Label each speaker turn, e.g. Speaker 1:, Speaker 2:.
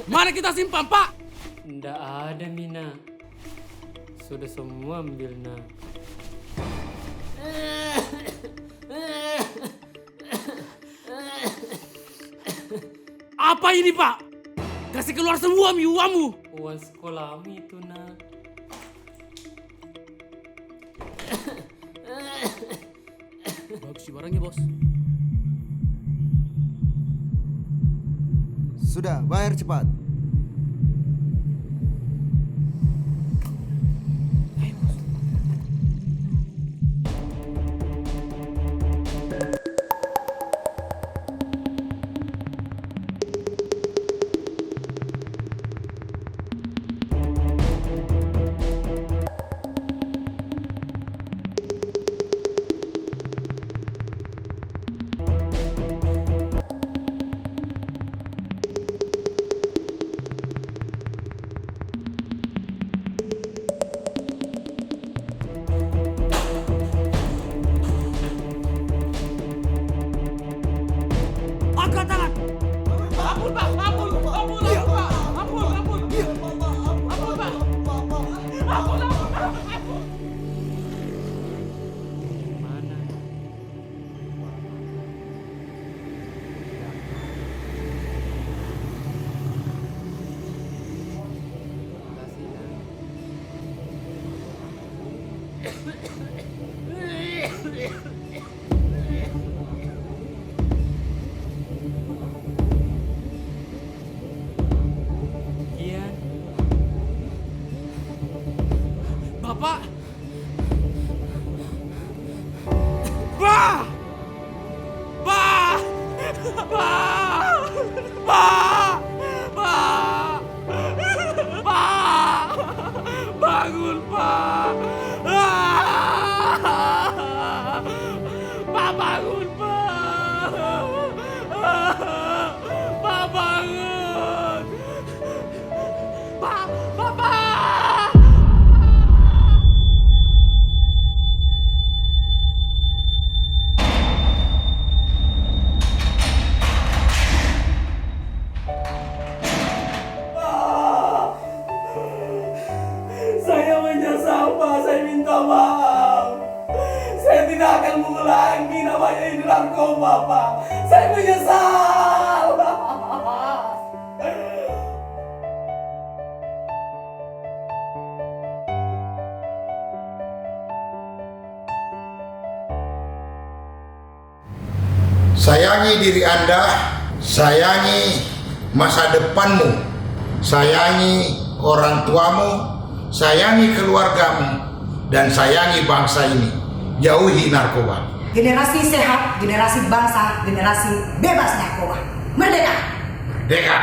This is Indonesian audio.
Speaker 1: Mana kita simpan, Pak?
Speaker 2: Nggak ada, Mina. Sudah semua ambil, Nak.
Speaker 1: Apa ini, Pak? Kasih keluar semua uangmu.
Speaker 2: Uang sekolahmu itu, Nak.
Speaker 1: Bagus sih barangnya, Bos.
Speaker 3: Sudah, bayar cepat.
Speaker 1: Angkat tangan. Ampun, Pak. Ampun. Ampun, Pak. Ampun, ampun. Ampun, Pak. Ampun, ampun.
Speaker 2: Mana? Kasih, Nak. Kian.
Speaker 1: Bapak. Bah! Bah! Bah! Bah! Bah! Bah! Bangun, Pak! Pak, bangun, Pak! Pak, bangun! Pak, Bapak! Saya menyesal, Pak. Saya minta maaf. Saya tidak akan mengulangi namanya ini narkoba, Pak. Saya menyesal.
Speaker 4: Sayangi diri Anda, sayangi masa depanmu, sayangi orang tuamu, sayangi keluargamu, dan sayangi bangsa ini. Jauhi narkoba.
Speaker 5: Generasi sehat, generasi bangsa, generasi bebas narkoba. Merdeka!
Speaker 4: Merdeka!